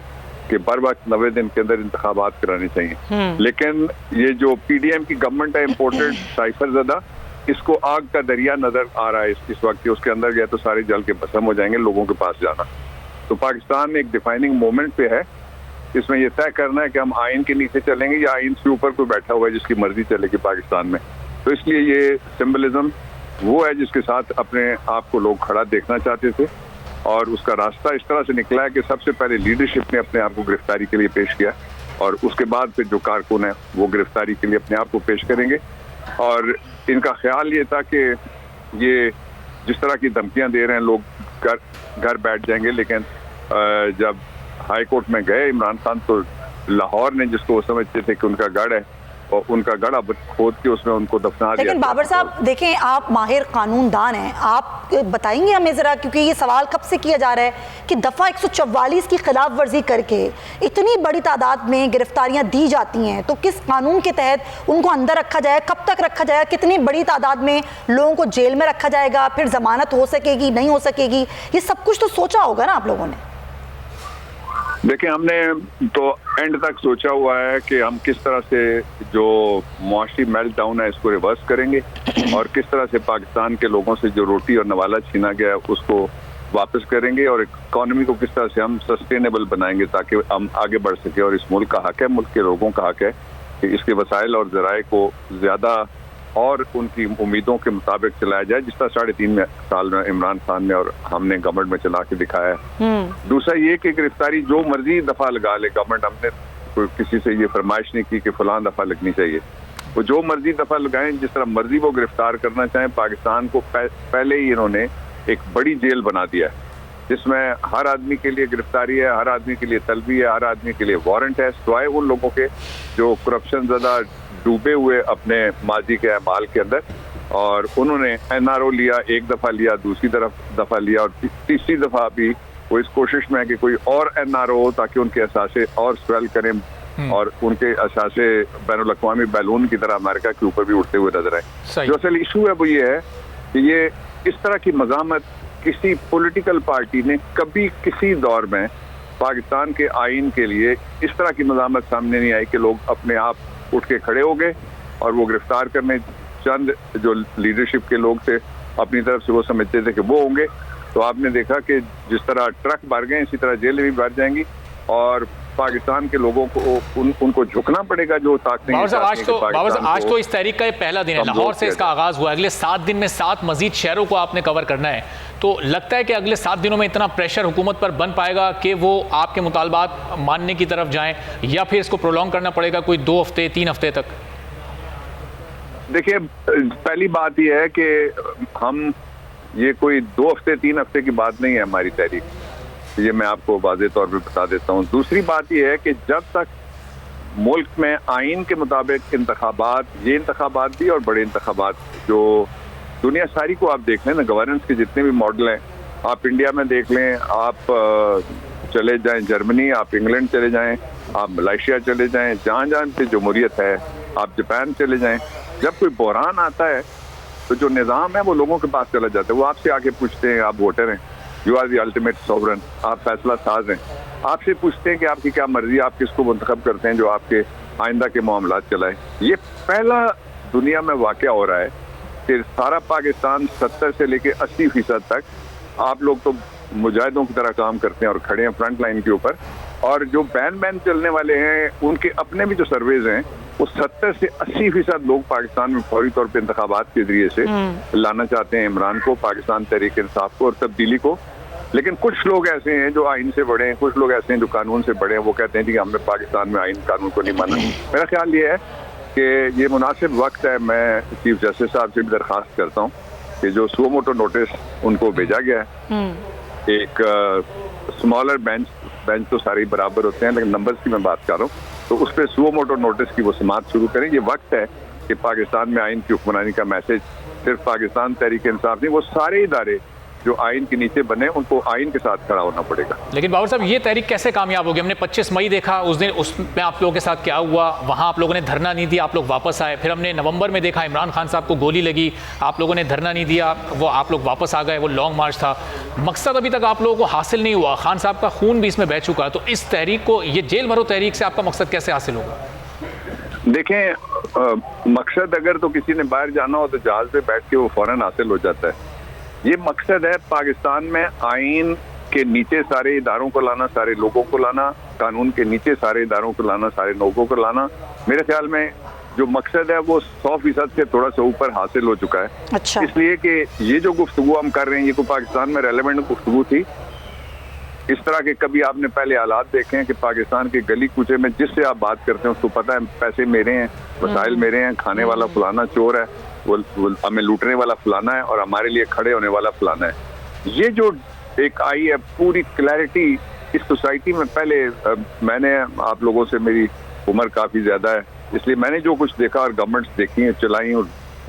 कि बर वक्त 90 दिन के अंदर इंतखाबात कराने चाहिए। लेकिन ये जो PDM की गवर्नमेंट है, इम्पोर्टेड साइफर ज़दा, इसको आग का दरिया नजर आ रहा है इस वक्त, उसके अंदर गया तो सारे जल के भस्म हो जाएंगे लोगों के पास जाना। तो पाकिस्तान एक डिफाइनिंग मोमेंट पे है, इसमें यह तय करना है कि हम आइन के नीचे चलेंगे या आइन से ऊपर कोई बैठा हुआ है जिसकी मर्जी चलेगी पाकिस्तान में। तो इसलिए ये सिंबलिज्म वो है जिसके साथ अपने आप को लोग खड़ा देखना चाहते थे और उसका रास्ता इस तरह से निकला है कि सबसे पहले लीडरशिप ने अपने आप को गिरफ्तारी के लिए पेश किया और उसके बाद फिर जो कारकुन है वो गिरफ्तारी के लिए अपने आप को पेश करेंगे। और इनका ख्याल ये था कि ये जिस तरह की धमकियां दे रहे हैं लोग घर बैठ जाएंगे, लेकिन जब हाई कोर्ट में गए इमरान खान तो लाहौर ने, जिसको वो समझते थे कि उनका गढ़ है, और उनका गढ़ अब खोद के उसमें उनको दफना दिया। लेकिन बाबर साहब देखें, आप माहिर कानूनदान हैं, आप बताएंगे हमें ज़रा, क्योंकि ये सवाल कब से किया जा रहा है कि दफ़ा 144 की खिलाफ वर्जी करके इतनी बड़ी तादाद में गिरफ्तारियां दी जाती हैं, तो किस कानून के तहत उनको अंदर रखा जाए, कब तक रखा जाएगा, कितनी बड़ी तादाद में लोगों को जेल में रखा जाएगा, फिर जमानत हो सकेगी नहीं हो सकेगी, ये सब कुछ तो सोचा होगा ना आप लोगों ने? देखिए, हमने तो एंड तक सोचा हुआ है कि हम किस तरह से जो मुआशी मेल्टडाउन है इसको रिवर्स करेंगे और किस तरह से पाकिस्तान के लोगों से जो रोटी और नवाला छीना गया है उसको वापस करेंगे और इकॉनमी को किस तरह से हम सस्टेनेबल बनाएंगे ताकि हम आगे बढ़ सके। और इस मुल्क का हक है, मुल्क के लोगों का हक है कि इसके वसाइल और ज़राए को ज़्यादा और उनकी उम्मीदों के मुताबिक चलाया जाए, जिस तरह 3.5 साल में इमरान खान ने और हमने गवर्नमेंट में चला के दिखाया है। दूसरा ये कि गिरफ्तारी जो मर्जी दफा लगा ले गवर्नमेंट, हमने कोई किसी से ये फरमाइश नहीं की कि फलां दफा लगनी चाहिए, वो जो मर्जी दफा लगाएं, जिस तरह मर्जी वो गिरफ्तार करना चाहें। पाकिस्तान को पहले ही इन्होंने एक बड़ी जेल बना दिया है जिसमें हर आदमी के लिए गिरफ्तारी है, हर आदमी के लिए तलबी है, हर आदमी के लिए वारंट है, सिवाय उन लोगों के जो करप्शन ज़्यादा डूबे हुए अपने माजी के अमाल के अंदर, और उन्होंने NRO लिया, एक दफ़ा लिया, दूसरी दफ़ा लिया और तीसरी दफ़ा भी वो इस कोशिश में है कि कोई और NRO हो ताकि उनके असासे और स्वेल करें और उनके असासे बैनुल-अक़वामी बैलून की तरह अमेरिका के ऊपर भी उठते हुए नजर आए। जो असल इशू है वो ये है कि ये इस तरह की मज़ामत किसी पॉलिटिकल पार्टी ने कभी किसी दौर में पाकिस्तान के आइन के लिए इस तरह की मज़ामत सामने नहीं आई कि लोग अपने आप उठ के खड़े हो गए और वो गिरफ्तार करने चंद जो लीडरशिप के लोग थे अपनी तरफ से वो समझते थे कि वो होंगे, तो आपने देखा कि जिस तरह ट्रक भर गए इसी तरह जेलें भी भर जाएंगी और पाकिस्तान के लोगों को उनको झुकना पड़ेगा जो ताकतें। बाबर साहब आज तो इस तहरीक का ये पहला दिन है, लाहौर से इसका आगाज हुआ, अगले 7 दिन में 7 मजीद शहरों को आपने कवर करना है, तो लगता है कि अगले 7 दिनों में इतना प्रेशर हुकूमत पर बन पाएगा कि वो आपके मुतालबात मानने की तरफ जाएं, या फिर इसको प्रोलॉन्ग करना पड़ेगा कोई 2 हफ्ते 3 हफ्ते तक? देखिए, पहली बात यह है कि हम ये कोई 2 हफ्ते 3 हफ्ते की बात नहीं है हमारी तहरीक, ये मैं आपको वाज़े तौर पे बता देता हूँ। दूसरी बात यह है कि जब तक मुल्क में आइन के मुताबिक इंतखाबात, ये इंतखाबात भी और बड़े इंतखाबात जो दुनिया सारी को आप देख लें ना, गवर्नेंस के जितने भी मॉडल हैं, आप इंडिया में देख लें, आप चले जाएं जर्मनी, आप इंग्लैंड चले जाएं, आप मलेशिया चले जाएं, जहाँ जहाँ पे जमहूरियत है, आप जापान चले जाएं, जब कोई बहरान आता है तो जो निज़ाम है वो लोगों के पास चला जाता है, वो आपसे आके पूछते हैं, आप वोटर हैं, you are the ultimate sovereign, आप फैसला साज हैं, आपसे पूछते हैं कि आपकी क्या मर्जी, आप किसको मुंतखब करते हैं जो आपके आइंदा के मामलात चलाए। ये पहला दुनिया में वाक़या हो रहा है कि सारा पाकिस्तान 70 से लेके 80% तक आप लोग तो मुजाहिदों की तरह काम करते हैं और खड़े हैं फ्रंट लाइन के ऊपर, और जो बैन चलने वाले हैं उनके अपने भी जो सर्वेज हैं वो 70 से 80% लोग पाकिस्तान में फौरी तौर पे इंतखाबात के जरिए से लाना चाहते हैं इमरान को, पाकिस्तान तहरीक इंसाफ को और तब्दीली को। लेकिन कुछ लोग ऐसे हैं जो आइन से बड़े हैं, कुछ लोग ऐसे हैं जो कानून से बड़े हैं, वो कहते हैं कि हमने पाकिस्तान में आइन कानून को नहीं माना। मेरा ख्याल ये है कि ये मुनासिब वक्त है, मैं चीफ जस्टिस साहब से भी दरख्वास्त करता हूँ कि जो सुओ मोटो नोटिस उनको भेजा गया है, एक स्मॉलर बेंच तो सारे बराबर होते हैं लेकिन नंबर्स की मैं बात कर रहा हूँ, तो उस पर सुओ मोटो नोटिस की वो समाअत शुरू करें। ये वक्त है कि पाकिस्तान में आइन की हुक्मरानी का मैसेज सिर्फ पाकिस्तान तहरीक इंसाफ नहीं, वो सारे इदारे जो आइन के नीचे बने उनको आइन के साथ खड़ा होना पड़ेगा। लेकिन बाबर साहब, ये तहरीक कैसे कामयाब होगी? हमने 25 मई देखा, उस दिन उसमें आप लोगों के साथ क्या हुआ, वहाँ आप लोगों ने धरना नहीं दिया, आप लोग वापस आए। फिर हमने नवंबर में देखा इमरान खान साहब को गोली लगी, आप लोगों ने धरना नहीं दिया, वो आप लोग वापस आ गए, वो लॉन्ग मार्च था। मकसद अभी तक आप लोगों को हासिल नहीं हुआ, खान साहब का खून भी इसमें बह चुका, तो इस तहरीक को, ये जेल भरो तहरीक से आपका मकसद कैसे हासिल होगा? देखें, मकसद अगर तो किसी ने बाहर जाना हो तो जहाज पे बैठ के वो फौरन हासिल हो जाता है। ये मकसद है पाकिस्तान में आइन के नीचे सारे इदारों को लाना, सारे लोगों को लाना, कानून के नीचे सारे इदारों को लाना, सारे लोगों को लाना। मेरे ख्याल में जो मकसद है वो 100% से थोड़ा सा ऊपर हासिल हो चुका है। अच्छा। इसलिए कि ये जो गुफ्तगू हम कर रहे हैं ये तो पाकिस्तान में रेलेवेंट गुफ्तगू थी। इस तरह के कभी आपने पहले हालात देखे हैं कि पाकिस्तान के गली कूचे में जिससे आप बात करते हैं उसको पता है पैसे मेरे हैं, वसाइल मेरे हैं, खाने वाला फलाना चोर है, वो हमें लूटने वाला फलाना है और हमारे लिए खड़े होने वाला फलाना है। ये जो एक आई है पूरी क्लैरिटी इस सोसाइटी में। पहले मैंने आप लोगों से, मेरी उम्र काफ़ी ज़्यादा है, इसलिए मैंने जो कुछ देखा और गवर्नमेंट्स देखी हैं, चलाई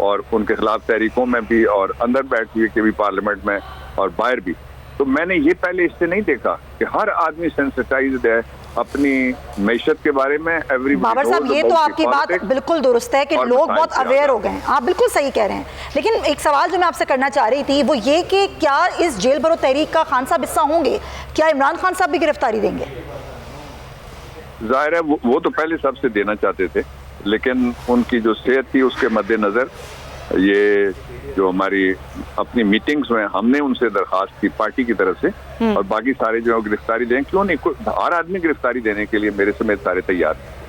और उनके खिलाफ तहरीकों में भी और अंदर बैठ हुए के भी पार्लियामेंट में और बाहर भी, तो मैंने ये पहले इससे नहीं देखा कि हर आदमी सेंसिटाइज्ड है अपनी मैशत के बारे में। बाबर साहब, ये तो आपकी बात बिल्कुल दुरुस्त है कि लोग बहुत अवेयर हो गए हैं, आप बिल्कुल सही कह रहे हैं। लेकिन एक सवाल जो मैं आपसे करना चाह रही थी वो ये कि क्या इस जेल भरो तहरीक का खान साहब हिस्सा होंगे? क्या इमरान खान साहब भी गिरफ्तारी देंगे? जाहिर है वो तो पहले सबसे देना चाहते थे, लेकिन उनकी जो सेहत थी उसके मद्देनजर ये जो हमारी अपनी मीटिंग्स में हमने उनसे दरखास्त की पार्टी की तरफ से, और बाकी सारे जो गिरफ्तारी दें, क्यों नहीं, हर आदमी गिरफ्तारी देने के लिए मेरे समेत सारे तैयार हैं।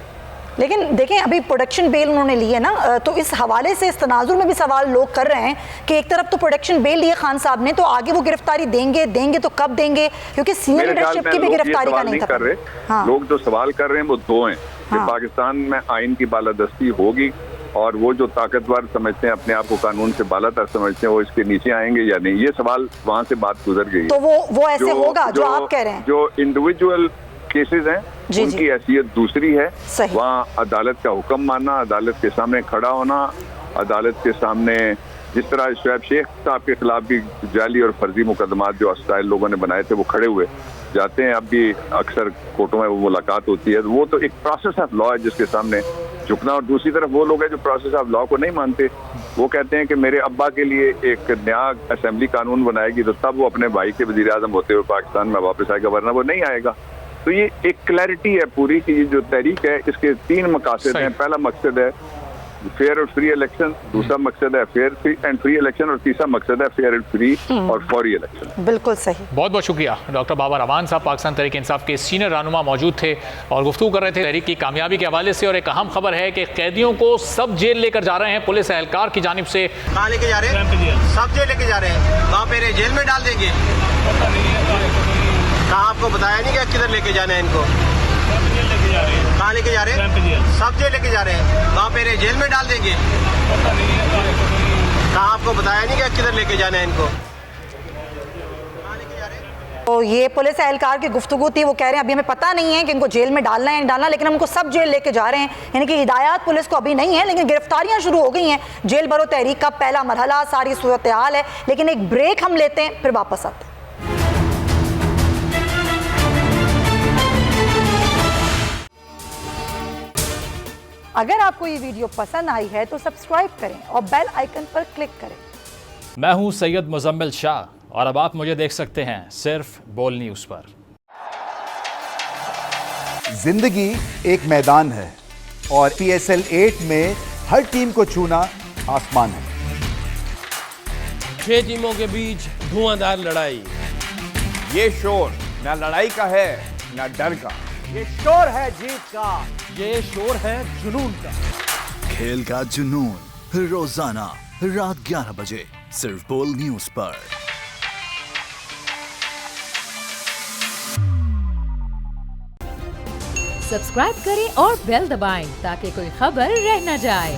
लेकिन देखें, अभी प्रोटेक्शन बेल उन्होंने ली है ना, तो इस हवाले से इस तनाजुर में भी सवाल लोग कर रहे हैं कि एक तरफ तो प्रोटेक्शन बेल लिए खान साहब ने, तो आगे वो गिरफ्तारी देंगे तो कब देंगे? क्योंकि सीनियर लीडरशिप की भी गिरफ्तारी का नहीं कर रहे। हाँ। लोग जो सवाल कर रहे हैं वो दो हैं कि पाकिस्तान में आइन की बालादस्ती होगी और वो जो ताकतवर समझते हैं, अपने आप को कानून से बालातर समझते हैं, वो इसके नीचे आएंगे या नहीं। ये सवाल वहाँ से बात गुजर गई है। तो वो ऐसे होगा जो आप कह रहे हैं? जो इंडिविजुअल केसेस हैं उनकी हैसियत दूसरी है। वहाँ अदालत का हुक्म मानना, अदालत के सामने खड़ा होना, अदालत के सामने जिस तरह शुएब शेख साहब के खिलाफ भी जाली और फर्जी मुकदमात जो अस्टाइल लोगों ने बनाए थे वो खड़े हुए जाते हैं, अब भी अक्सर कोर्टों में वो मुलाकात होती है। वो तो एक प्रोसेस ऑफ लॉ है जिसके सामने झुकना। और दूसरी तरफ वो लोग हैं जो प्रोसेस ऑफ लॉ को नहीं मानते, वो कहते हैं कि मेरे अब्बा के लिए एक नया असेंबली कानून बनाएगी तो तब वो अपने भाई के वजीर आजम होते हुए पाकिस्तान में वापस आएगा, वरना वो नहीं आएगा। तो ये एक क्लैरिटी है पूरी कि ये जो तहरीक है इसके 3 मकासद हैं। पहला मकसद है फेयर और फ्री इलेक्शन, दूसरा मकसद है फेयर एंड फ्री इलेक्शन, और तीसरा मकसद है फेयर एंड फ्री और फौरी इलेक्शन। बिल्कुल सही। बहुत बहुत शुक्रिया डॉक्टर बाबर अवान साहब, पाकिस्तान तहरीक इंसाफ के सीनियर रहनुमा मौजूद थे और गुफ्तगू कर रहे थे तहरीक की कामयाबी के हवाले से। और एक अहम खबर है कि कैदियों को सब जेल लेकर जा रहे हैं पुलिस एहलकार की जानिब से। कहाँ लेके जा रहे हैं? सब जेल लेके जा रहे हैं। वहाँ पे जेल में डाल देंगे? कहाँ आपको बताया नहीं कि किधर लेके जाना है इनको? कहाँ लेके जा रहे हैं? सब जेल लेके जा रहे हैं। वहाँ पे जेल में डाल देंगे? कहाँ आपको बताया नहीं कि किधर लेके जाना है इनको? तो ये पुलिस एहलकार की गुफ्तगू थी। वो कह रहे हैं अभी हमें पता नहीं है कि इनको जेल में डालना है नहीं डालना, लेकिन हमको सब जेल लेके जा रहे हैं। यानी कि हिदायत पुलिस को अभी नहीं है, लेकिन गिरफ्तारियां शुरू हो गई हैं। जेल भरो तहरीक का पहला मरहला, सारी सूरत हाल है। लेकिन एक ब्रेक हम लेते हैं, फिर वापस आते हैं। अगर आपको ये वीडियो पसंद आई है तो सब्सक्राइब करें और बेल आइकन पर क्लिक करें। मैं हूं सैयद मुजम्मिल शाह और अब आप मुझे देख सकते हैं सिर्फ बोल न्यूज़ पर। जिंदगी एक मैदान है और PSL 8 में हर टीम को चुना आसमान है। 6 टीमों के बीच धुआंधार लड़ाई। ये शोर ना लड़ाई का है ना डर का, ये शोर है जीत का, ये शोर है जुनून का। खेल का जुनून रोजाना रात 11 बजे सिर्फ बोल न्यूज़ पर। सब्सक्राइब करें और बेल दबाएं ताकि कोई खबर रह न जाए।